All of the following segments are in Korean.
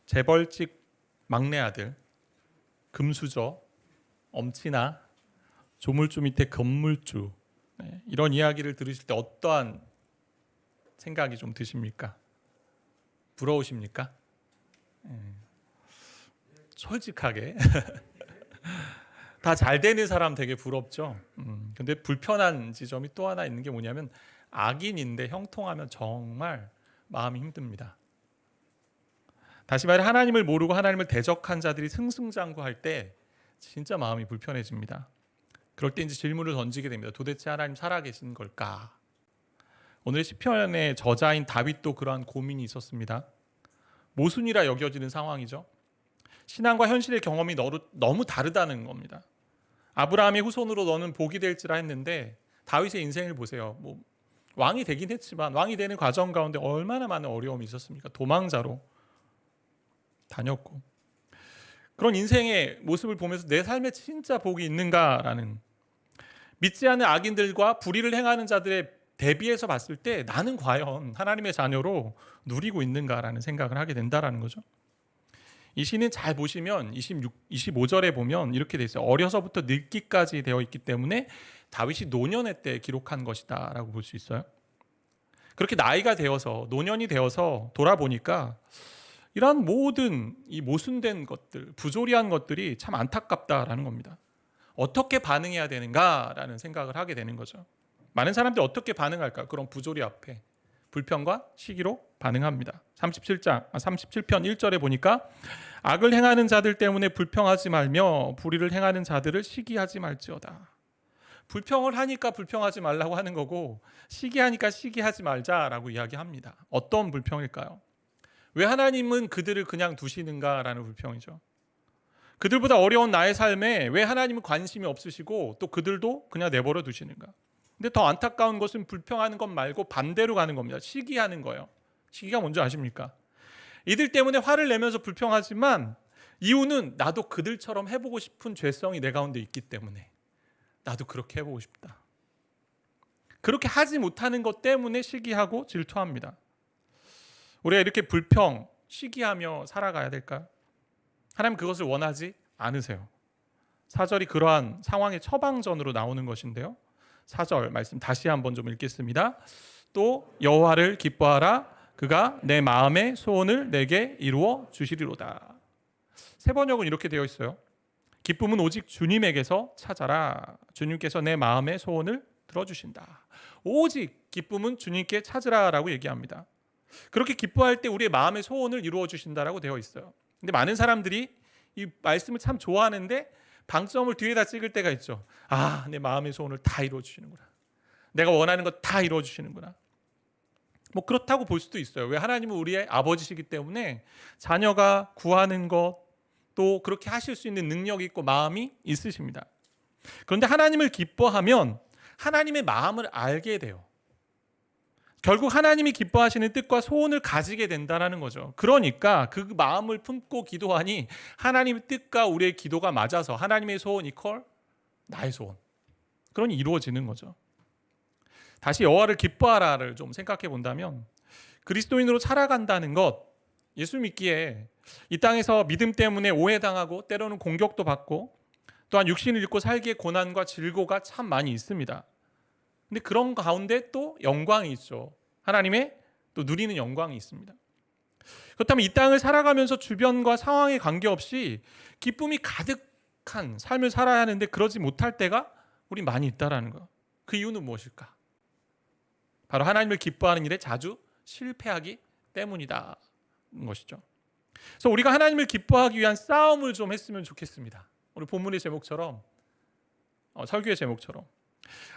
재벌집 막내 아들, 금수저, 엄친아, 조물주 밑에 건물주, 이런 이야기를 들으실 때 어떠한 생각이 좀 드십니까? 부러우십니까? 솔직하게 다 잘 되는 사람 되게 부럽죠. 근데 불편한 지점이 또 하나 있는 게 뭐냐면 악인인데 형통하면 정말 마음이 힘듭니다. 다시 말해 하나님을 모르고 하나님을 대적한 자들이 승승장구할 때 진짜 마음이 불편해집니다. 그럴 때 이제 질문을 던지게 됩니다. 도대체 하나님 살아계신 걸까? 오늘 시편의 저자인 다윗도 그러한 고민이 있었습니다. 모순이라 여겨지는 상황이죠. 신앙과 현실의 경험이 너무 다르다는 겁니다. 아브라함의 후손으로 너는 복이 될지라 했는데 다윗의 인생을 보세요. 왕이 되긴 했지만 왕이 되는 과정 가운데 얼마나 많은 어려움이 있었습니까? 도망자로 다녔고, 그런 인생의 모습을 보면서 내 삶에 진짜 복이 있는가라는, 믿지 않는 악인들과 불의를 행하는 자들의 대비해서 봤을 때 나는 과연 하나님의 자녀로 누리고 있는가라는 생각을 하게 된다라는 거죠. 이 시는 잘 보시면 25절에 보면 이렇게 돼 있어요. 어려서부터 늙기까지 되어 있기 때문에 다윗이 노년의 때 기록한 것이다 라고 볼 수 있어요. 그렇게 나이가 되어서 노년이 되어서 돌아보니까 이러한 모든 이 모순된 것들, 부조리한 것들이 참 안타깝다라는 겁니다. 어떻게 반응해야 되는가라는 생각을 하게 되는 거죠. 많은 사람들이 어떻게 반응할까요? 그런 부조리 앞에 불평과 시기로 반응합니다. 37편 1절에 보니까 악을 행하는 자들 때문에 불평하지 말며 불의를 행하는 자들을 시기하지 말지어다. 불평을 하니까 불평하지 말라고 하는 거고 시기하니까 시기하지 말자라고 이야기합니다. 어떤 불평일까요? 왜 하나님은 그들을 그냥 두시는가라는 불평이죠. 그들보다 어려운 나의 삶에 왜 하나님은 관심이 없으시고 또 그들도 그냥 내버려 두시는가? 근데 더 안타까운 것은 불평하는 것 말고 반대로 가는 겁니다. 시기하는 거예요. 시기가 뭔지 아십니까? 이들 때문에 화를 내면서 불평하지만 이유는 나도 그들처럼 해보고 싶은 죄성이 내 가운데 있기 때문에 나도 그렇게 해보고 싶다. 그렇게 하지 못하는 것 때문에 시기하고 질투합니다. 우리가 이렇게 불평, 시기하며 살아가야 될까요? 하나님 그것을 원하지 않으세요. 4절이 그러한 상황의 처방전으로 나오는 것인데요. 4절 말씀 다시 한번 좀 읽겠습니다. 또 여호와를 기뻐하라. 그가 내 마음의 소원을 내게 이루어 주시리로다. 세 번역은 이렇게 되어 있어요. 기쁨은 오직 주님에게서 찾아라. 주님께서 내 마음의 소원을 들어주신다. 오직 기쁨은 주님께 찾으라라고 얘기합니다. 그렇게 기뻐할 때 우리의 마음의 소원을 이루어 주신다라고 되어 있어요. 근데 많은 사람들이 이 말씀을 참 좋아하는데 방점을 뒤에다 찍을 때가 있죠. 아, 내 마음의 소원을 다 이루어 주시는구나. 내가 원하는 것 다 이루어 주시는구나. 그렇다고 볼 수도 있어요. 왜? 하나님은 우리의 아버지시기 때문에 자녀가 구하는 것 또 그렇게 하실 수 있는 능력이 있고 마음이 있으십니다. 그런데 하나님을 기뻐하면 하나님의 마음을 알게 돼요. 결국 하나님이 기뻐하시는 뜻과 소원을 가지게 된다는 거죠. 그러니까 그 마음을 품고 기도하니 하나님의 뜻과 우리의 기도가 맞아서 하나님의 소원 이퀄 나의 소원, 그러니 이루어지는 거죠. 다시 여호와를 기뻐하라를 좀 생각해 본다면 그리스도인으로 살아간다는 것, 예수 믿기에 이 땅에서 믿음 때문에 오해당하고 때로는 공격도 받고 또한 육신을 입고 살기에 고난과 질고가 참 많이 있습니다. 근데 그런 가운데 또 영광이 있죠. 하나님의 또 누리는 영광이 있습니다. 그렇다면 이 땅을 살아가면서 주변과 상황에 관계없이 기쁨이 가득한 삶을 살아야 하는데 그러지 못할 때가 우리 많이 있다라는 거. 그 이유는 무엇일까? 바로 하나님을 기뻐하는 일에 자주 실패하기 때문이다 것이죠. 그래서 우리가 하나님을 기뻐하기 위한 싸움을 좀 했으면 좋겠습니다. 우리 본문의 제목처럼 설교의 제목처럼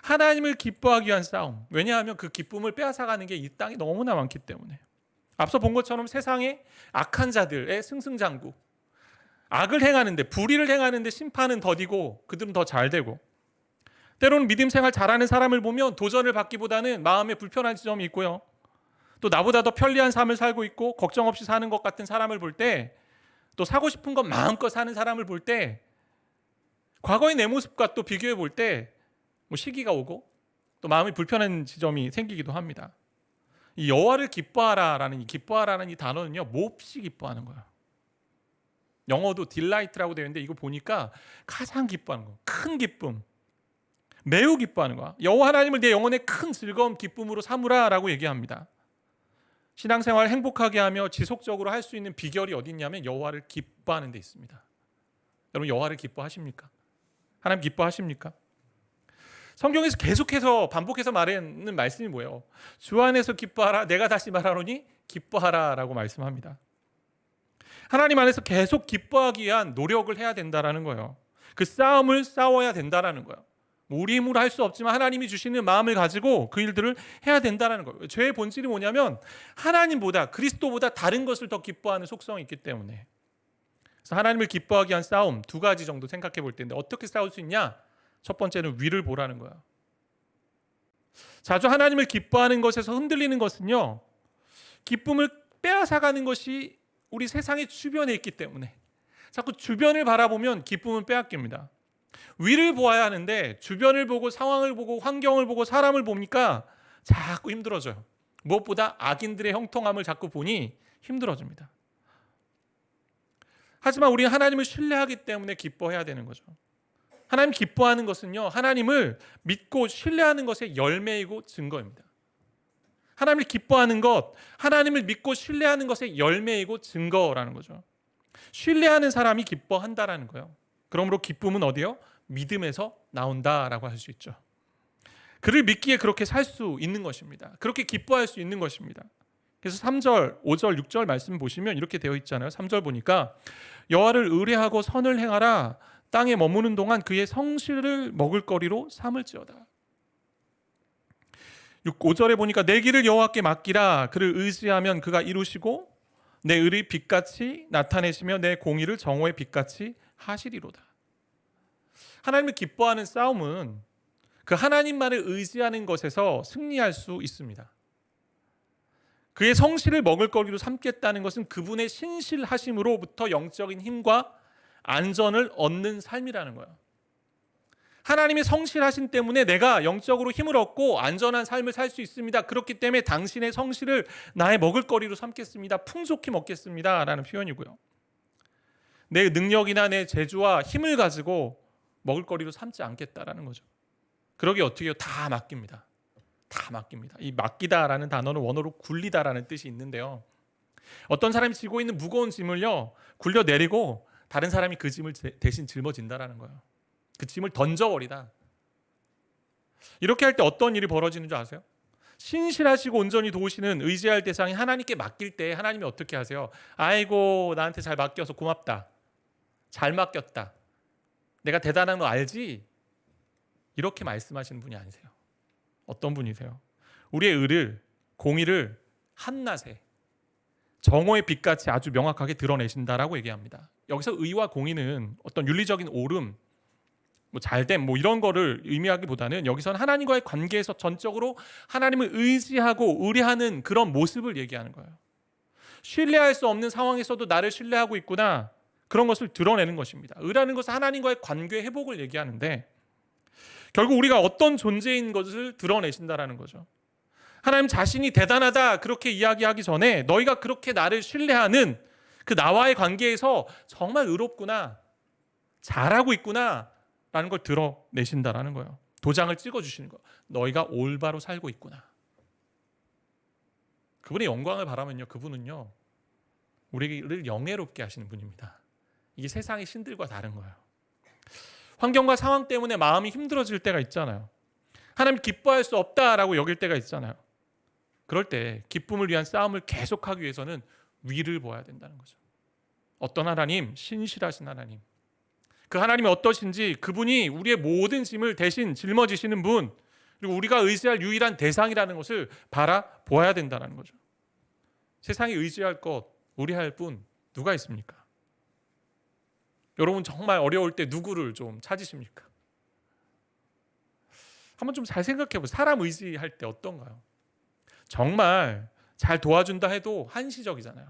하나님을 기뻐하기 위한 싸움. 왜냐하면 그 기쁨을 빼앗아가는 게 이 땅에 너무나 많기 때문에. 앞서 본 것처럼 세상의 악한 자들의 승승장구, 악을 행하는데 불의를 행하는데 심판은 더디고 그들은 더 잘 되고, 때로는 믿음 생활 잘하는 사람을 보면 도전을 받기보다는 마음에 불편한 지점이 있고요. 또 나보다 더 편리한 삶을 살고 있고 걱정 없이 사는 것 같은 사람을 볼 때, 또 사고 싶은 것 마음껏 사는 사람을 볼 때, 과거의 내 모습과 또 비교해 볼 때 시기가 오고 또 마음이 불편한 지점이 생기기도 합니다. 이 여호와를 기뻐하라라는 이 단어는요, 몹시 기뻐하는 거예요. 영어도 delight라고 되어 있는데 이거 보니까 가장 기뻐하는 거, 큰 기쁨, 매우 기뻐하는 거야. 여호와 하나님을 내 영혼의 큰 즐거움, 기쁨으로 삼으라라고 얘기합니다. 신앙생활을 행복하게 하며 지속적으로 할 수 있는 비결이 어디 있냐면 여호와를 기뻐하는 데 있습니다. 여러분 여호와를 기뻐하십니까? 하나님 기뻐하십니까? 성경에서 계속해서 반복해서 말하는 말씀이 뭐예요? 주 안에서 기뻐하라. 내가 다시 말하노니 기뻐하라라고 말씀합니다. 하나님 안에서 계속 기뻐하기 위한 노력을 해야 된다라는 거예요. 그 싸움을 싸워야 된다라는 거예요. 우리 힘으로 할 수 없지만 하나님이 주시는 마음을 가지고 그 일들을 해야 된다라는 거예요. 죄의 본질이 뭐냐면 하나님보다 그리스도보다 다른 것을 더 기뻐하는 속성이 있기 때문에. 그래서 하나님을 기뻐하기 위한 싸움 두 가지 정도 생각해 볼 텐데 어떻게 싸울 수 있냐? 첫 번째는 위를 보라는 거야. 자주 하나님을 기뻐하는 것에서 흔들리는 것은요, 기쁨을 빼앗아가는 것이 우리 세상의 주변에 있기 때문에 자꾸 주변을 바라보면 기쁨은 빼앗깁니다. 위를 보아야 하는데 주변을 보고 상황을 보고 환경을 보고 사람을 보니까 자꾸 힘들어져요. 무엇보다 악인들의 형통함을 자꾸 보니 힘들어집니다. 하지만 우리는 하나님을 신뢰하기 때문에 기뻐해야 되는 거죠. 하나님 기뻐하는 것은요, 하나님을 믿고 신뢰하는 것의 열매이고 증거입니다. 하나님을 기뻐하는 것, 하나님을 믿고 신뢰하는 것의 열매이고 증거라는 거죠. 신뢰하는 사람이 기뻐한다라는 거예요. 그러므로 기쁨은 어디요? 믿음에서 나온다라고 할 수 있죠. 그를 믿기에 그렇게 살 수 있는 것입니다. 그렇게 기뻐할 수 있는 것입니다. 그래서 3절, 5절, 6절 말씀 보시면 이렇게 되어 있잖아요. 3절 보니까 여호와를 의뢰하고 선을 행하라. 땅에 머무는 동안 그의 성실을 먹을거리로 삼을지어다. 5절에 보니까 내 길을 여호와께 맡기라. 그를 의지하면 그가 이루시고 내 의를 빛같이 나타내시며 내 공의를 정오의 빛같이 하시리로다. 하나님을 기뻐하는 싸움은 그 하나님만을 의지하는 것에서 승리할 수 있습니다. 그의 성실을 먹을거리로 삼겠다는 것은 그분의 신실하심으로부터 영적인 힘과 안전을 얻는 삶이라는 거예요. 하나님의 성실하심 때문에 내가 영적으로 힘을 얻고 안전한 삶을 살 수 있습니다. 그렇기 때문에 당신의 성실을 나의 먹을거리로 삼겠습니다. 풍족히 먹겠습니다. 라는 표현이고요. 내 능력이나 내 재주와 힘을 가지고 먹을거리로 삼지 않겠다라는 거죠. 그러기 어떻게 해요? 다 맡깁니다. 다 맡깁니다. 이 맡기다라는 단어는 원어로 굴리다라는 뜻이 있는데요. 어떤 사람이 지고 있는 무거운 짐을요, 굴려 내리고 다른 사람이 그 짐을 대신 짊어진다라는 거예요. 그 짐을 던져버리다. 이렇게 할 때 어떤 일이 벌어지는 줄 아세요? 신실하시고 온전히 도우시는 의지할 대상이 하나님께 맡길 때 하나님이 어떻게 하세요? 아이고 나한테 잘 맡겨서 고맙다. 잘 맡겼다. 내가 대단한 거 알지? 이렇게 말씀하시는 분이 아니세요. 어떤 분이세요? 우리의 의를, 공의를 한낮에 정오의 빛같이 아주 명확하게 드러내신다라고 얘기합니다. 여기서 의와 공의는 어떤 윤리적인 옳음, 잘됨 이런 거를 의미하기보다는 여기서는 하나님과의 관계에서 전적으로 하나님을 의지하고 의뢰하는 그런 모습을 얘기하는 거예요. 신뢰할 수 없는 상황에서도 나를 신뢰하고 있구나, 그런 것을 드러내는 것입니다. 의라는 것은 하나님과의 관계 회복을 얘기하는데 결국 우리가 어떤 존재인 것을 드러내신다라는 거죠. 하나님 자신이 대단하다 그렇게 이야기하기 전에 너희가 그렇게 나를 신뢰하는 그 나와의 관계에서 정말 의롭구나, 잘하고 있구나 라는 걸 드러내신다라는 거예요. 도장을 찍어주시는 거예요. 너희가 올바로 살고 있구나. 그분의 영광을 바라면요, 그분은요 우리를 영예롭게 하시는 분입니다. 이게 세상의 신들과 다른 거예요. 환경과 상황 때문에 마음이 힘들어질 때가 있잖아요. 하나님 기뻐할 수 없다라고 여길 때가 있잖아요. 그럴 때 기쁨을 위한 싸움을 계속하기 위해서는 위를 보아야 된다는 거죠. 어떤 하나님? 신실하신 하나님. 그 하나님이 어떠신지, 그분이 우리의 모든 짐을 대신 짊어지시는 분, 그리고 우리가 의지할 유일한 대상이라는 것을 바라보아야 된다는 거죠. 세상에 의지할 것, 의뢰할 분 누가 있습니까? 여러분 정말 어려울 때 누구를 좀 찾으십니까? 한번 좀 잘 생각해 보세요. 사람 의지할 때 어떤가요? 정말 잘 도와준다 해도 한시적이잖아요.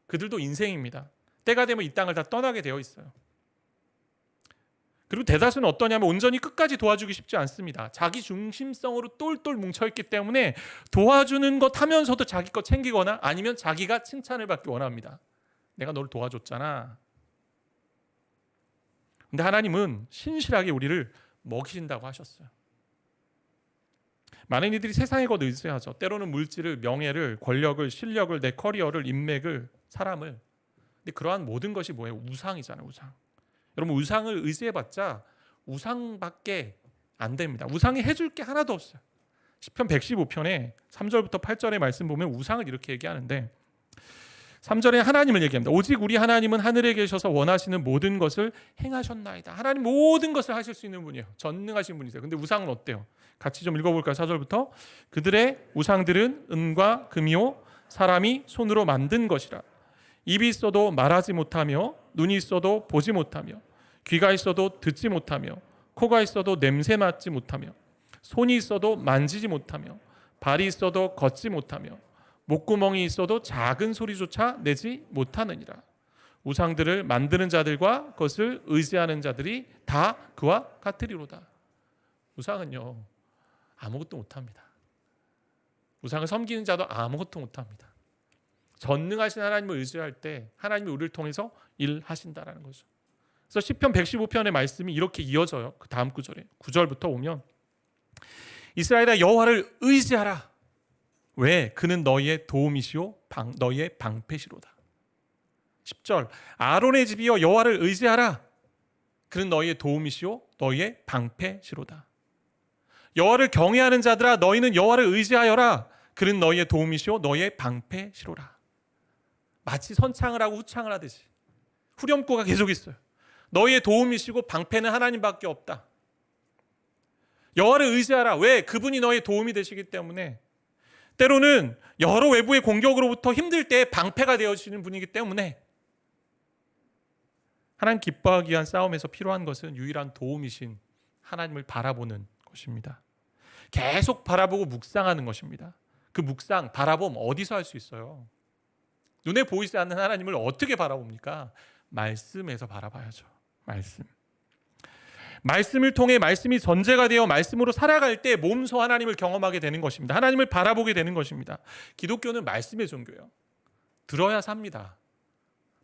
그들도 인생입니다. 때가 되면 이 땅을 다 떠나게 되어 있어요. 그리고 대다수는 어떠냐면 온전히 끝까지 도와주기 쉽지 않습니다. 자기 중심성으로 똘똘 뭉쳐있기 때문에 도와주는 것 하면서도 자기 것 챙기거나 아니면 자기가 칭찬을 받기 원합니다. 내가 너를 도와줬잖아. 근데 하나님은 신실하게 우리를 먹이신다고 하셨어요. 많은 이들이 세상에 것 의지하죠. 때로는 물질을, 명예를, 권력을, 실력을, 내 커리어를, 인맥을, 사람을. 근데 그러한 모든 것이 뭐예요? 우상이잖아요. 우상. 여러분, 우상을 의지해봤자 우상밖에 안 됩니다. 우상이 해줄 게 하나도 없어요. 시편 115편에 3절부터 8절의 말씀 보면 우상을 이렇게 얘기하는데, 3절에 하나님을 얘기합니다. 오직 우리 하나님은 하늘에 계셔서 원하시는 모든 것을 행하셨나이다. 하나님 모든 것을 하실 수 있는 분이에요. 전능하신 분이세요. 근데 우상은 어때요? 같이 좀 읽어볼까요? 4절부터. 그들의 우상들은 은과 금이요 사람이 손으로 만든 것이라. 입이 있어도 말하지 못하며, 눈이 있어도 보지 못하며, 귀가 있어도 듣지 못하며, 코가 있어도 냄새 맡지 못하며, 손이 있어도 만지지 못하며, 발이 있어도 걷지 못하며, 목구멍이 있어도 작은 소리조차 내지 못하느니라. 우상들을 만드는 자들과 그것을 의지하는 자들이 다 그와 같으리로다. 우상은요, 아무것도 못합니다. 우상을 섬기는 자도 아무것도 못합니다. 전능하신 하나님을 의지할 때 하나님이 우리를 통해서 일하신다라는 거죠. 그래서 시편 115편의 말씀이 이렇게 이어져요. 그 다음 구절에 9절부터 오면, 이스라엘아 여호와를 의지하라. 왜? 그는 너희의 도움이시오 너희의 방패시로다. 10절 아론의 집이여 여호와를 의지하라. 그는 너희의 도움이시오 너희의 방패시로다. 여호와를 경외하는 자들아 너희는 여호와를 의지하여라. 그는 너희의 도움이시오 너희의 방패시로라. 마치 선창을 하고 후창을 하듯이 후렴구가 계속 있어요. 너희의 도움이시고 방패는 하나님밖에 없다. 여호와를 의지하라. 왜? 그분이 너의 도움이 되시기 때문에. 때로는 여러 외부의 공격으로부터 힘들 때 방패가 되어주시는 분이기 때문에. 하나님 기뻐하기 위한 싸움에서 필요한 것은 유일한 도움이신 하나님을 바라보는 것입니다. 계속 바라보고 묵상하는 것입니다. 그 묵상, 바라봄 어디서 할 수 있어요? 눈에 보이지 않는 하나님을 어떻게 바라봅니까? 말씀에서 바라봐야죠. 말씀을 통해 말씀이 전제가 되어 말씀으로 살아갈 때 몸소 하나님을 경험하게 되는 것입니다. 하나님을 바라보게 되는 것입니다. 기독교는 말씀의 종교예요. 들어야 삽니다.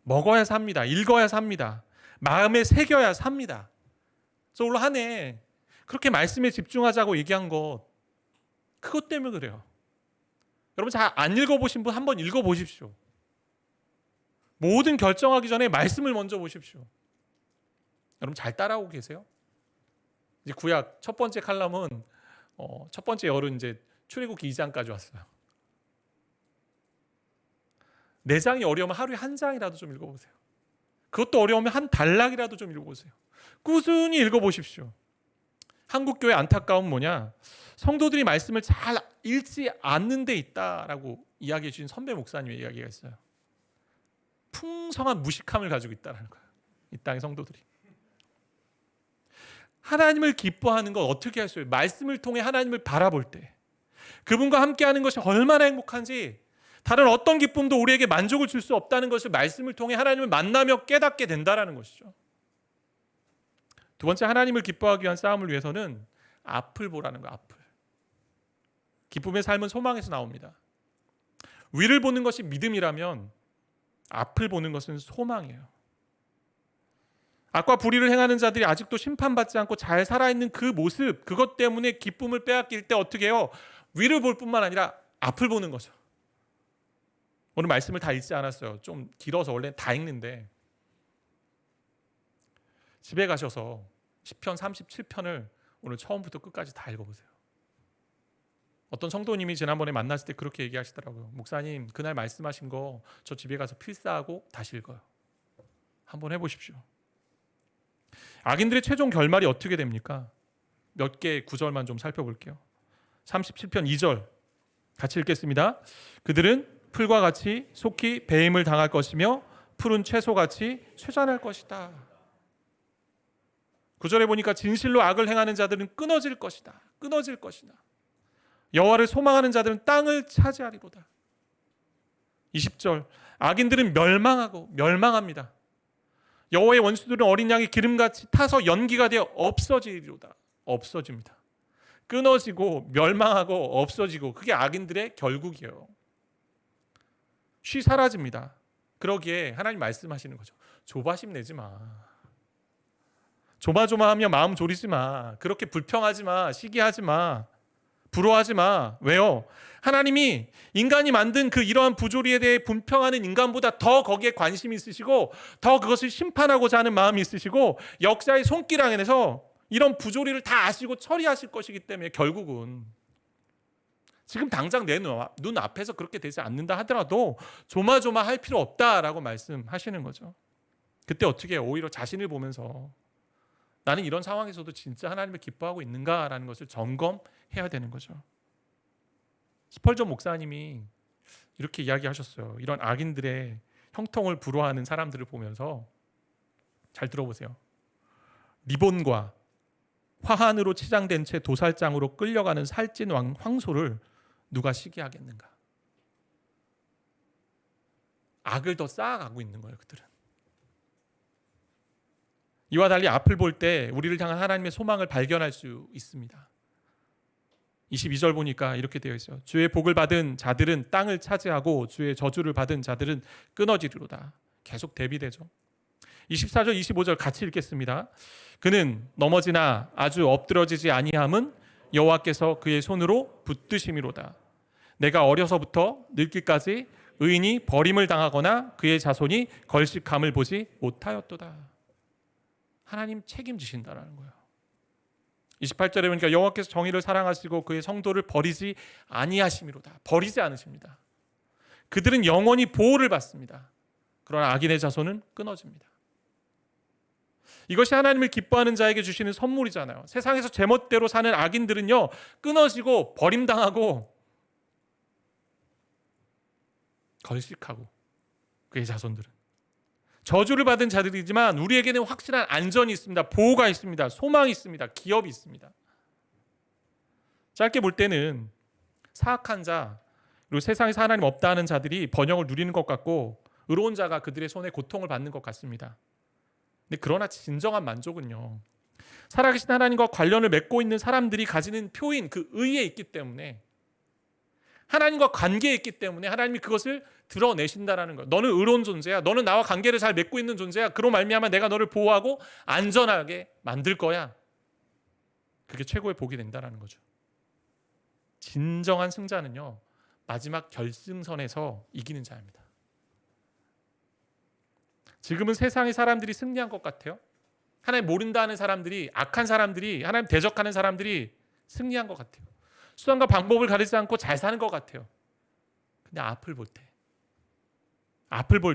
먹어야 삽니다. 읽어야 삽니다. 마음에 새겨야 삽니다. 그래서 올 한 해 그렇게 말씀에 집중하자고 얘기한 것, 그것 때문에 그래요. 여러분 잘 안 읽어보신 분 한번 읽어보십시오. 모든 결정하기 전에 말씀을 먼저 보십시오. 여러분 잘 따라오고 계세요? 이제 구약 첫 번째 칼럼은 첫 번째 열은 이제 출애굽기 2장까지 왔어요. 4장이 어려우면 하루에 한 장이라도 좀 읽어보세요. 그것도 어려우면 한 단락이라도 좀 읽어보세요. 꾸준히 읽어보십시오. 한국교회 안타까운 뭐냐? 성도들이 말씀을 잘 읽지 않는 데 있다라고 이야기해 주신 선배 목사님의 이야기가 있어요. 풍성한 무식함을 가지고 있다는 거예요. 이 땅의 성도들이. 하나님을 기뻐하는 건 어떻게 할 수 있어요? 말씀을 통해 하나님을 바라볼 때, 그분과 함께하는 것이 얼마나 행복한지, 다른 어떤 기쁨도 우리에게 만족을 줄 수 없다는 것을 말씀을 통해 하나님을 만나며 깨닫게 된다는 것이죠. 두 번째, 하나님을 기뻐하기 위한 싸움을 위해서는 앞을 보라는 거예요. 앞을. 기쁨의 삶은 소망에서 나옵니다. 위를 보는 것이 믿음이라면 앞을 보는 것은 소망이에요. 악과 불의를 행하는 자들이 아직도 심판받지 않고 잘 살아있는 그 모습, 그것 때문에 기쁨을 빼앗길 때 어떻게 해요? 위를 볼 뿐만 아니라 앞을 보는 거죠. 오늘 말씀을 다 읽지 않았어요. 좀 길어서 원래 다 읽는데, 집에 가셔서 시편 37편을 오늘 처음부터 끝까지 다 읽어보세요. 어떤 성도님이 지난번에 만났을 때 그렇게 얘기하시더라고요. 목사님, 그날 말씀하신 거 저 집에 가서 필사하고 다시 읽어요. 한번 해보십시오. 악인들의 최종 결말이 어떻게 됩니까? 몇 개의 구절만 좀 살펴볼게요. 37편 2절 같이 읽겠습니다. 그들은 풀과 같이 속히 배임을 당할 것이며 푸른 채소같이 쇠잔할 것이다. 9절에 보니까 진실로 악을 행하는 자들은 끊어질 것이다. 끊어질 것이다. 여호와를 소망하는 자들은 땅을 차지하리로다. 20절 악인들은 멸망하고 멸망합니다. 여호와의 원수들은 어린 양의 기름같이 타서 연기가 되어 없어지리로다. 없어집니다. 끊어지고 멸망하고 없어지고, 그게 악인들의 결국이에요. 쉬 사라집니다. 그러기에 하나님 말씀하시는 거죠. 조바심 내지 마. 조마조마하며 마음 졸이지 마. 그렇게 불평하지 마. 시기하지 마. 부러워하지 마. 왜요? 하나님이 인간이 만든 그 이러한 부조리에 대해 분평하는 인간보다 더 거기에 관심이 있으시고 더 그것을 심판하고자 하는 마음이 있으시고 역사의 손길 안에서 이런 부조리를 다 아시고 처리하실 것이기 때문에 결국은 지금 당장 내 눈 앞에서 그렇게 되지 않는다 하더라도 조마조마할 필요 없다라고 말씀하시는 거죠. 그때 어떻게 해요? 오히려 자신을 보면서 나는 이런 상황에서도 진짜 하나님을 기뻐하고 있는가라는 것을 점검해야 되는 거죠. 스펄전 목사님이 이렇게 이야기하셨어요. 이런 악인들의 형통을 불허하는 사람들을 보면서 잘 들어보세요. 리본과 화환으로 치장된 채 도살장으로 끌려가는 살찐 황소를 누가 시기하겠는가? 악을 더 쌓아가고 있는 거예요, 그들은. 이와 달리 앞을 볼 때 우리를 향한 하나님의 소망을 발견할 수 있습니다. 22절 보니까 이렇게 되어 있어요. 주의 복을 받은 자들은 땅을 차지하고 주의 저주를 받은 자들은 끊어지리로다. 계속 대비되죠. 24절 25절 같이 읽겠습니다. 그는 넘어지나 아주 엎드러지지 아니함은 여호와께서 그의 손으로 붙드심이로다. 내가 어려서부터 늙기까지 의인이 버림을 당하거나 그의 자손이 걸식함을 보지 못하였도다. 하나님 책임지신다라는 거예요. 28절에 보니까 여호와께서 정의를 사랑하시고 그의 성도를 버리지 아니하심이로다. 버리지 않으십니다. 그들은 영원히 보호를 받습니다. 그러나 악인의 자손은 끊어집니다. 이것이 하나님을 기뻐하는 자에게 주시는 선물이잖아요. 세상에서 제멋대로 사는 악인들은요, 끊어지고 버림당하고 걸식하고 그의 자손들은 저주를 받은 자들이지만 우리에게는 확실한 안전이 있습니다. 보호가 있습니다. 소망이 있습니다. 기업이 있습니다. 짧게 볼 때는 사악한 자 그리고 세상에서 하나님 없다 하는 자들이 번영을 누리는 것 같고 의로운 자가 그들의 손에 고통을 받는 것 같습니다. 근데 그러나 진정한 만족은요, 살아계신 하나님과 관련을 맺고 있는 사람들이 가지는 표인 그 의에 있기 때문에, 하나님과 관계에 있기 때문에 하나님이 그것을 드러내신다라는 거예요. 너는 의로운 존재야. 너는 나와 관계를 잘 맺고 있는 존재야. 그로 말미암아 내가 너를 보호하고 안전하게 만들 거야. 그게 최고의 복이 된다라는 거죠. 진정한 승자는요, 마지막 결승선에서 이기는 자입니다. 지금은 세상의 사람들이 승리한 것 같아요. 하나님 모른다 하는 사람들이, 악한 사람들이, 하나님 대적하는 사람들이 승리한 것 같아요. 수단과 방법을 가리지 않고 잘 사는 것 같아요. 근데 앞을 볼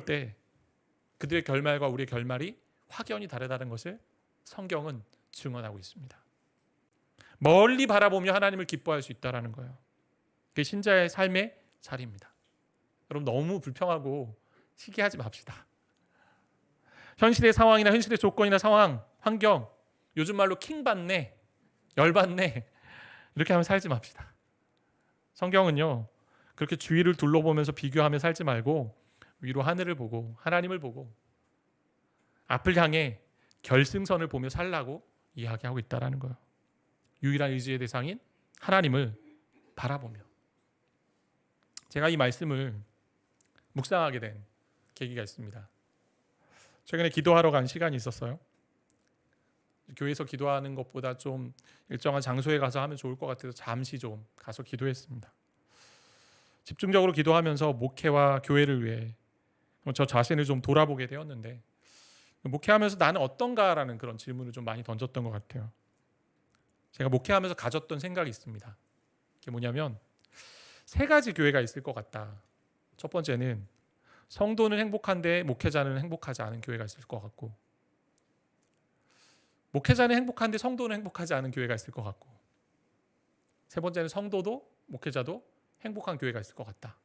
때 그들의 결말과 우리의 결말이 확연히 다르다는 것을 성경은 증언하고 있습니다. 멀리 바라보며 하나님을 기뻐할 수 있다는 거예요. 그게 신자의 삶의 자리입니다. 여러분 너무 불평하고 시기하지 맙시다. 현실의 상황이나 현실의 조건이나 상황, 환경, 요즘 말로 킹받네, 열받네, 이렇게 하면 살지 맙시다. 성경은요, 그렇게 주위를 둘러보면서 비교하며 살지 말고 위로 하늘을 보고 하나님을 보고 앞을 향해 결승선을 보며 살라고 이야기하고 있다는 거예요. 유일한 의지의 대상인 하나님을 바라보며. 제가 이 말씀을 묵상하게 된 계기가 있습니다. 최근에 기도하러 간 시간이 있었어요. 교회에서 기도하는 것보다 좀 일정한 장소에 가서 하면 좋을 것 같아서 잠시 좀 가서 기도했습니다. 집중적으로 기도하면서 목회와 교회를 위해 저 자신을 좀 돌아보게 되었는데, 목회하면서 나는 어떤가라는 그런 질문을 좀 많이 던졌던 것 같아요. 제가 목회하면서 가졌던 생각이 있습니다. 그게 뭐냐면 세 가지 교회가 있을 것 같다. 첫 번째는 성도는 행복한데 목회자는 행복하지 않은 교회가 있을 것 같고, 목회자는 행복한데 성도는 행복하지 않은 교회가 있을 것 같고, 세 번째는 성도도 목회자도 행복한 교회가 있을 것 같다.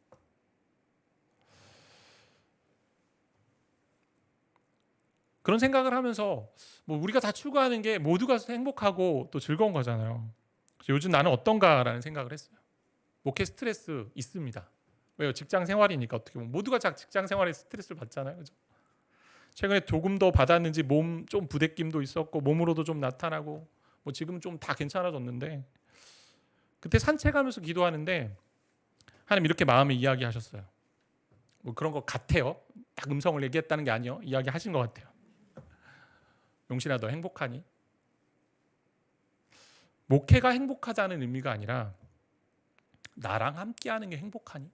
그런 생각을 하면서 우리가 다 추구하는 게 모두가 행복하고 또 즐거운 거잖아요. 그래서 요즘 나는 어떤가라는 생각을 했어요. 목회 스트레스 있습니다. 왜요? 직장 생활이니까 어떻게 보면 모두가 직장 생활에 스트레스를 받잖아요. 그죠? 최근에 조금 더 받았는지 몸 좀 부대낌도 있었고 몸으로도 좀 나타나고 지금 좀 다 괜찮아졌는데, 그때 산책하면서 기도하는데 하나님 이렇게 마음에 이야기하셨어요. 그런 것 같아요. 딱 음성을 얘기했다는 게 아니에요. 이야기하신 것 같아요. 용신아 너 행복하니? 목회가 행복하다는 의미가 아니라 나랑 함께하는 게 행복하니?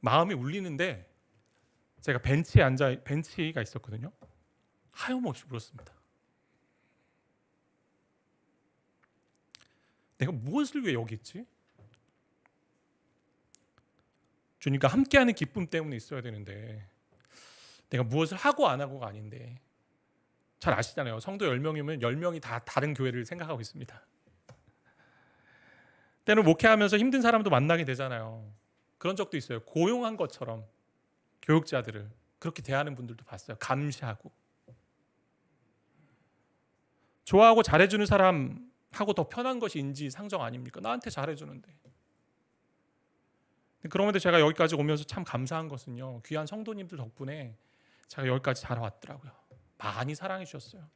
마음이 울리는데 제가 벤치가 있었거든요. 하염없이 울었습니다. 내가 무엇을 위해 여기 있지? 주님과 함께하는 기쁨 때문에 있어야 되는데 내가 무엇을 하고 안 하고가 아닌데, 잘 아시잖아요. 성도 10명이면 10명이 다 다른 교회를 생각하고 있습니다. 때는 목회하면서 힘든 사람도 만나게 되잖아요. 그런 적도 있어요. 고용한 것처럼 교육자들을 그렇게 대하는 분들도 봤어요. 감시하고. 좋아하고 잘해주는 사람하고 더 편한 것이 인지상정 아닙니까? 나한테 잘해주는데. 그럼에도 제가 여기까지 오면서 참 감사한 것은요, 귀한 성도님들 덕분에 제가 여기까지 잘 왔더라고요. 많이 사랑해 주셨어요.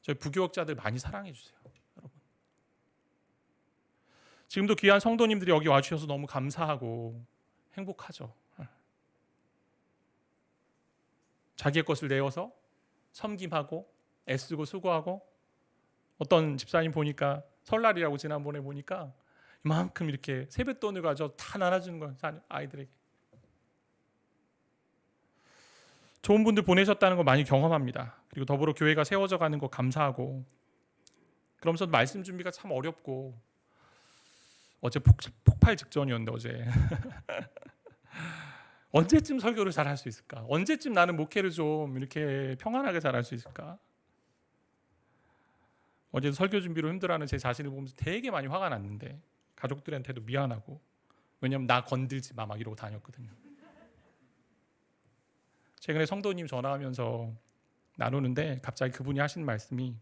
저희 부교역자들 많이 사랑해 주세요, 여러분. 지금도 귀한 성도님들이 여기 와주셔서 너무 감사하고 행복하죠. 자기의 것을 내어서 섬김하고 애쓰고 수고하고, 어떤 집사님 보니까 설날이라고 지난번에 보니까 이만큼 이렇게 세뱃돈을 가져 다 나눠주는 거예요, 아이들에게. 좋은 분들 보내셨다는 거 많이 경험합니다. 그리고 더불어 교회가 세워져 가는 거 감사하고, 그러면서 말씀 준비가 참 어렵고, 어제 폭발 직전이었는데 어제 언제쯤 설교를 잘 할 수 있을까? 언제쯤 나는 목회를 좀 이렇게 평안하게 잘 할 수 있을까? 어제 설교 준비로 힘들어하는 제 자신을 보면서 되게 많이 화가 났는데, 가족들한테도 미안하고, 왜냐면 나 건들지 마 막 이러고 다녔거든요. 최근에 성도님 전화하면서 나누는데 갑자기 그분이 하신 말씀이,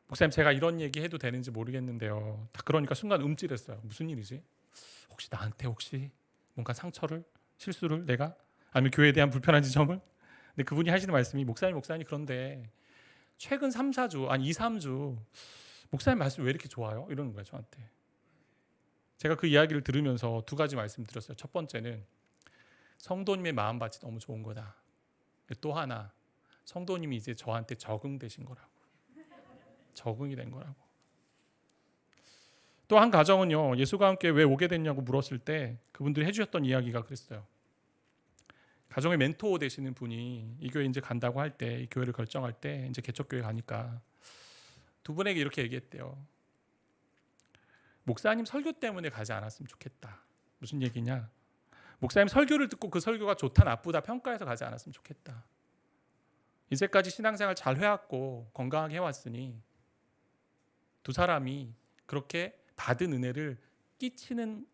목사님 제가 이런 얘기 해도 되는지 모르겠는데요. 딱 그러니까 순간 움찔했어요. 무슨 일이지? 혹시 나한테 뭔가 상처를, 실수를 내가, 아니면 교회에 대한 불편한 지점을? 근데 그분이 하시는 말씀이, 목사님 그런데 최근 3-4주, 아니 2-3주 목사님 말씀 왜 이렇게 좋아요? 이러는 거예요, 저한테. 제가 그 이야기를 들으면서 두 가지 말씀 드렸어요. 첫 번째는 성도님의 마음밭이 너무 좋은 거다. 또 하나, 성도님이 이제 저한테 적응되신 거라고. 적응이 된 거라고. 또 한 가정은요, 예수가 함께 왜 오게 됐냐고 물었을 때 그분들이 해주셨던 이야기가 그랬어요. 가정의 멘토 되시는 분이 이 교회 이제 간다고 할 때, 이 교회를 결정할 때 이제 개척교회 가니까 두 분에게 이렇게 얘기했대요. 목사님 설교 때문에 가지 않았으면 좋겠다. 무슨 얘기냐? 목사님 설교를 듣고 그 설교가 좋다 나쁘다 평가해서 가지 않았으면 좋겠다. 이제까지 신앙생활 잘 해왔고 건강하게 해왔으니 두 사람이 그렇게 받은 은혜를 끼치는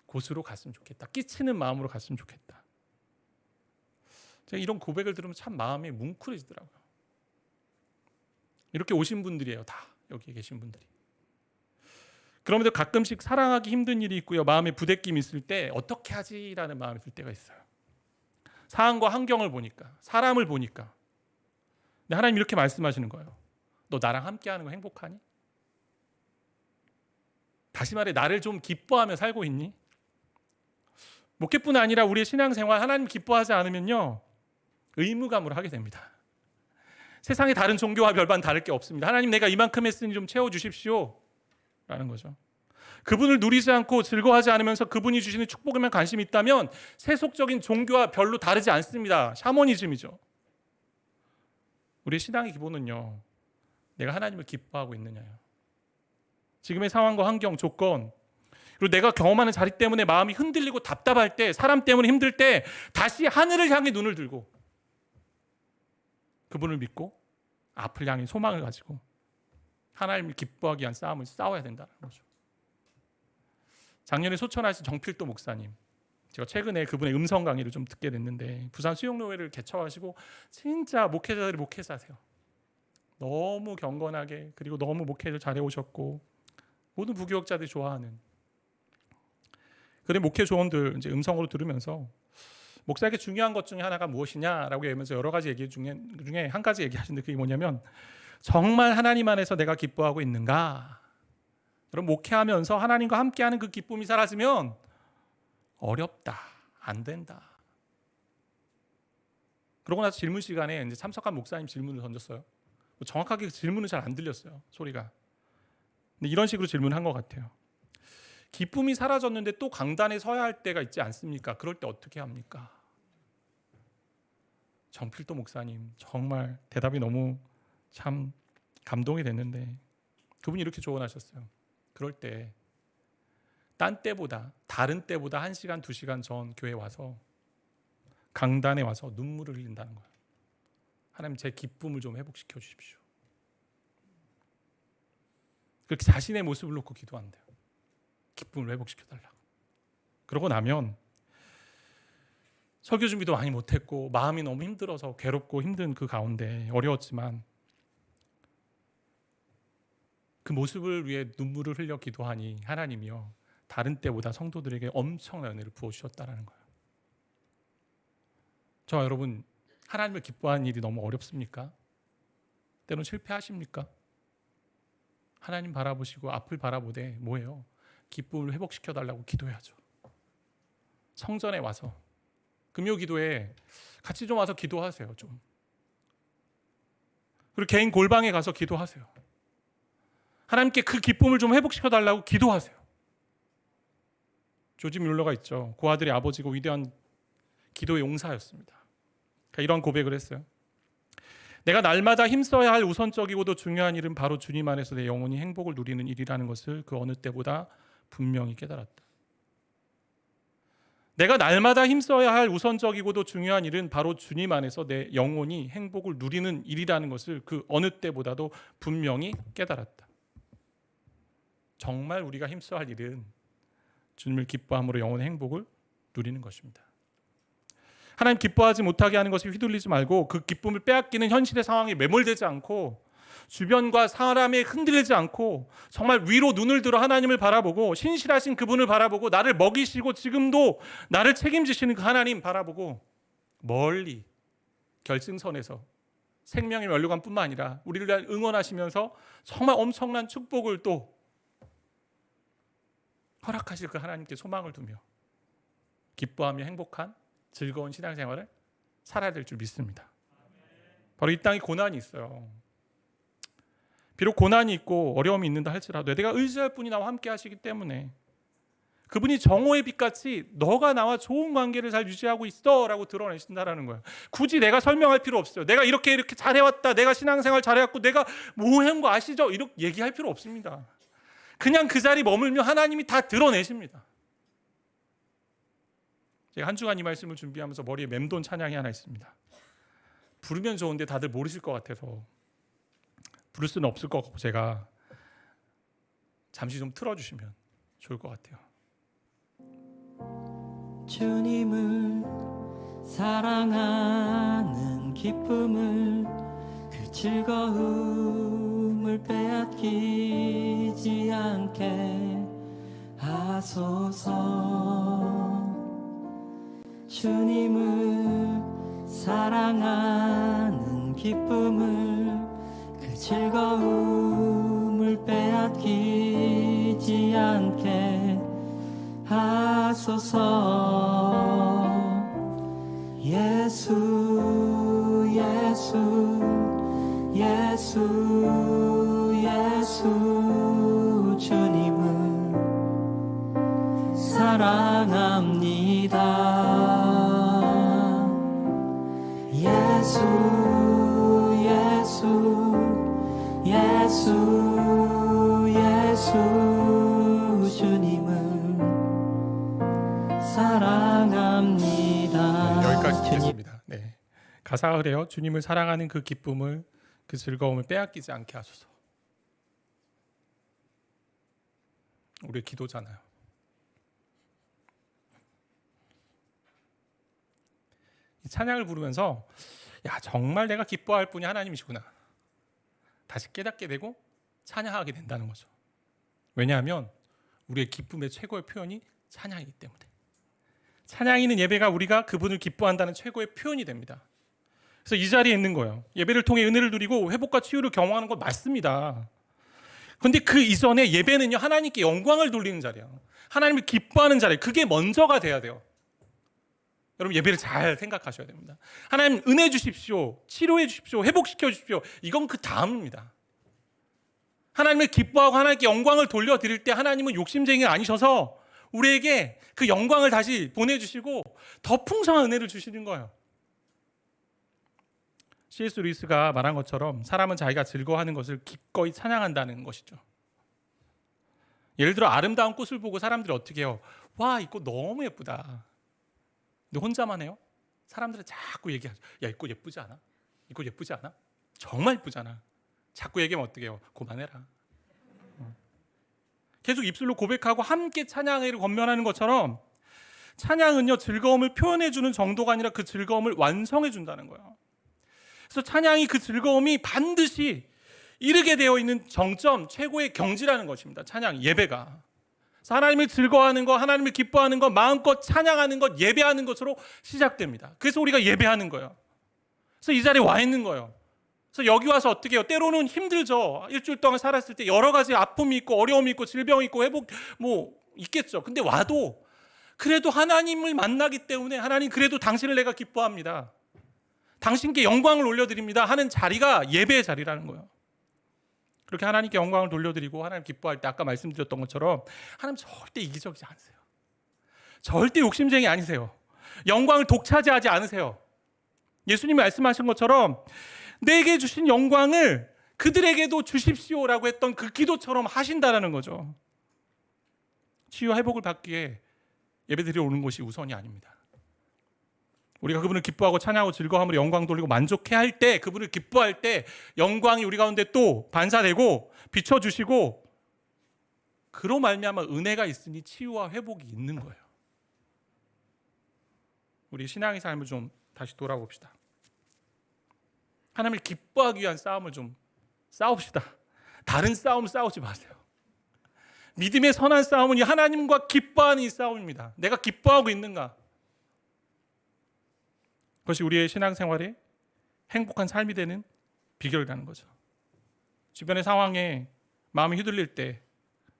곳으로 갔으면 좋겠다. 끼치는 마음으로 갔으면 좋겠다. 제가 이런 고백을 들으면 참 마음이 뭉클해지더라고요. 이렇게 오신 분들이에요, 다 여기 계신 분들이. 그럼에도 가끔씩 사랑하기 힘든 일이 있고요, 마음에 부대낌이 있을 때 어떻게 하지라는 마음이 들 때가 있어요. 상황과 환경을 보니까, 사람을 보니까. 근데 하나님 이렇게 말씀하시는 거예요. 너 나랑 함께하는 거 행복하니? 다시 말해, 나를 좀 기뻐하며 살고 있니? 목회뿐 아니라 우리의 신앙생활, 하나님 기뻐하지 않으면요, 의무감으로 하게 됩니다. 세상의 다른 종교와 별반 다를 게 없습니다. 하나님 내가 이만큼 했으니 좀 채워주십시오 라는 거죠. 그분을 누리지 않고 즐거워하지 않으면서 그분이 주시는 축복에만 관심이 있다면 세속적인 종교와 별로 다르지 않습니다. 샤머니즘이죠. 우리의 신앙의 기본은요, 내가 하나님을 기뻐하고 있느냐요. 지금의 상황과 환경, 조건, 그리고 내가 경험하는 자리 때문에 마음이 흔들리고 답답할 때, 사람 때문에 힘들 때 다시 하늘을 향해 눈을 들고 그분을 믿고 앞을 향해 소망을 가지고 하나님을 기뻐하기 위한 싸움을 싸워야 된다는 거죠. 작년에 소천하신 정필도 목사님, 제가 최근에 그분의 음성 강의를 좀 듣게 됐는데, 부산 수영노회를 개척하시고 진짜 목회자들이 목회자세요. 너무 경건하게, 그리고 너무 목회를 잘해오셨고 모든 부교역자들이 좋아하는 그런 목회 조언들 이제 음성으로 들으면서, 목사에게 중요한 것 중에 하나가 무엇이냐라고 하면서 여러 가지 얘기 중에 한 가지 얘기하시는데, 그게 뭐냐면 정말 하나님 안에서 내가 기뻐하고 있는가? 여러분, 목회하면서 하나님과 함께하는 그 기쁨이 사라지면 어렵다, 안 된다. 그러고 나서 질문 시간에 이제 참석한 목사님 질문을 던졌어요. 정확하게 질문은 잘 안 들렸어요, 소리가. 근데 이런 식으로 질문한 것 같아요. 기쁨이 사라졌는데 또 강단에 서야 할 때가 있지 않습니까? 그럴 때 어떻게 합니까? 정필도 목사님, 정말 대답이 너무 참 감동이 됐는데 그분이 이렇게 조언하셨어요. 그럴 때 딴 때보다, 다른 때보다 1시간, 2시간 전 교회에 와서 강단에 와서 눈물을 흘린다는 거예요. 하나님, 제 기쁨을 좀 회복시켜 주십시오. 그렇게 자신의 모습을 놓고 기도한대요. 기쁨을 회복시켜 달라고. 그러고 나면 설교 준비도 많이 못했고 마음이 너무 힘들어서 괴롭고 힘든 그 가운데 어려웠지만 그 모습을 위해 눈물을 흘려 기도하니 하나님이요, 다른 때보다 성도들에게 엄청난 은혜를 부어주셨다는 거예요. 저와 여러분, 하나님을 기뻐하는 일이 너무 어렵습니까? 때론 실패하십니까? 하나님 바라보시고 앞을 바라보되 뭐예요? 기쁨을 회복시켜달라고 기도해야죠. 성전에 와서 금요 기도에 같이 좀 와서 기도하세요. 좀. 그리고 개인 골방에 가서 기도하세요. 하나님께 그 기쁨을 좀 회복시켜달라고 기도하세요. 조지 뮬러가 있죠. 그 아들이 아버지고 위대한 기도의 용사였습니다. 그러니까 이런 고백을 했어요. 내가 날마다 힘써야 할 우선적이고도 중요한 일은 바로 주님 안에서 내 영혼이 행복을 누리는 일이라는 것을 그 어느 때보다 분명히 깨달았다. 내가 날마다 힘써야 할 우선적이고도 중요한 일은 바로 주님 안에서 내 영혼이 행복을 누리는 일이라는 것을 그 어느 때보다도 분명히 깨달았다. 정말 우리가 힘써야 할 일은 주님을 기뻐함으로 영혼의 행복을 누리는 것입니다. 하나님 기뻐하지 못하게 하는 것에 휘둘리지 말고 그 기쁨을 빼앗기는 현실의 상황에 매몰되지 않고 주변과 사람에 흔들리지 않고 정말 위로 눈을 들어 하나님을 바라보고 신실하신 그분을 바라보고 나를 먹이시고 지금도 나를 책임지시는 그 하나님 바라보고 멀리 결승선에서 생명의 면류관뿐만 아니라 우리를 위해 응원하시면서 정말 엄청난 축복을 또 허락하실 그 하나님께 소망을 두며 기뻐하며 행복한 즐거운 신앙생활을 살아야 될 줄 믿습니다. 바로 이 땅에 고난이 있어요. 비록 고난이 있고 어려움이 있는다 할지라도 내가 의지할 분이 나와 함께 하시기 때문에 그분이 정오의 빛같이 너가 나와 좋은 관계를 잘 유지하고 있어 라고 드러내신다라는 거예요. 굳이 내가 설명할 필요 없어요. 내가 이렇게 잘해왔다, 내가 신앙생활 잘해왔고 내가 뭐 한 거 아시죠? 이렇게 얘기할 필요 없습니다. 그냥 그 자리 머물며 하나님이 다 드러내십니다. 제가 한 주간 이 말씀을 준비하면서 머리에 맴돈 찬양이 하나 있습니다. 부르면 좋은데 다들 모르실 것 같아서 부를 수는 없을 것 같고 제가 잠시 좀 틀어주시면 좋을 것 같아요. 주님을 사랑하는 기쁨을 그 즐거움을 빼앗기지 않게 하소서. 주님을 사랑하는 기쁨을 그 즐거움을 빼앗기지 않게 하소서. 예수 예수 예수 예수 주님을 사랑합니다. 예수 예수 예수 예수 주님을 사랑합니다. 여기까지 듣겠습니다. 네. 가사가 그래요. 주님을 사랑하는 그 기쁨을 그 즐거움을 빼앗기지 않게 하소서. 우리의 기도잖아요. 이 찬양을 부르면서 야, 정말 내가 기뻐할 분이 하나님이시구나 다시 깨닫게 되고 찬양하게 된다는 거죠. 왜냐하면 우리의 기쁨의 최고의 표현이 찬양이기 때문에. 찬양이 있는 예배가 우리가 그분을 기뻐한다는 최고의 표현이 됩니다. 그래서 이 자리에 있는 거예요. 예배를 통해 은혜를 누리고 회복과 치유를 경험하는 건 맞습니다. 근데 그 이전에 예배는요, 하나님께 영광을 돌리는 자리예요. 하나님을 기뻐하는 자리예요. 그게 먼저가 돼야 돼요. 여러분, 예배를 잘 생각하셔야 됩니다. 하나님 은혜 주십시오, 치료해 주십시오, 회복시켜 주십시오. 이건 그 다음입니다. 하나님을 기뻐하고 하나님께 영광을 돌려드릴 때 하나님은 욕심쟁이가 아니셔서 우리에게 그 영광을 다시 보내주시고 더 풍성한 은혜를 주시는 거예요. C.S. 루이스가 말한 것처럼 사람은 자기가 즐거워하는 것을 기꺼이 찬양한다는 것이죠. 예를 들어 아름다운 꽃을 보고 사람들이 어떻게 해요? 와, 이 꽃 너무 예쁘다. 근데 혼자만 해요? 사람들은 자꾸 얘기하죠. 야, 이 꽃 예쁘지 않아? 이 꽃 예쁘지 않아? 정말 예쁘잖아. 자꾸 얘기하면 어떻게 해요? 그만해라. 계속 입술로 고백하고 함께 찬양을 권면하는 것처럼 찬양은요, 즐거움을 표현해주는 정도가 아니라 그 즐거움을 완성해준다는 거예요. 그래서 찬양이 그 즐거움이 반드시 이르게 되어 있는 정점, 최고의 경지라는 것입니다. 찬양, 예배가. 그래서 하나님을 즐거워하는 것, 하나님을 기뻐하는 것, 마음껏 찬양하는 것, 예배하는 것으로 시작됩니다. 그래서 우리가 예배하는 거예요. 그래서 이 자리에 와 있는 거예요. 그래서 여기 와서 어떻게 해요? 때로는 힘들죠. 일주일 동안 살았을 때 여러 가지 아픔이 있고 어려움이 있고 질병이 있고 회복 있겠죠. 근데 와도 그래도 하나님을 만나기 때문에 하나님, 그래도 당신을 내가 기뻐합니다, 당신께 영광을 올려드립니다 하는 자리가 예배의 자리라는 거예요. 그렇게 하나님께 영광을 돌려드리고 하나님 기뻐할 때 아까 말씀드렸던 것처럼 하나님 절대 이기적이지 않으세요. 절대 욕심쟁이 아니세요. 영광을 독차지하지 않으세요. 예수님이 말씀하신 것처럼 내게 주신 영광을 그들에게도 주십시오라고 했던 그 기도처럼 하신다라는 거죠. 치유와 회복을 받기 위해 예배드리러 오는 것이 우선이 아닙니다. 우리가 그분을 기뻐하고 찬양하고 즐거움으로 영광 돌리고 만족해 할 때, 그분을 기뻐할 때 영광이 우리 가운데 또 반사되고 비춰주시고, 그로 말미암아 은혜가 있으니 치유와 회복이 있는 거예요. 우리 신앙의 삶을 좀 다시 돌아봅시다. 하나님을 기뻐하기 위한 싸움을 좀 싸웁시다. 다른 싸움 싸우지 마세요. 믿음의 선한 싸움은 이 하나님과 기뻐하는 이 싸움입니다. 내가 기뻐하고 있는가? 그것이 우리의 신앙생활에 행복한 삶이 되는 비결이라는 거죠. 주변의 상황에 마음이 휘둘릴 때,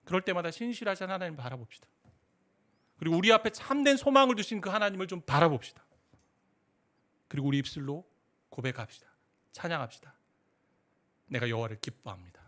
그럴 때마다 신실하신 하나님을 바라봅시다. 그리고 우리 앞에 참된 소망을 두신 그 하나님을 좀 바라봅시다. 그리고 우리 입술로 고백합시다. 찬양합시다. 내가 여호와를 기뻐합니다.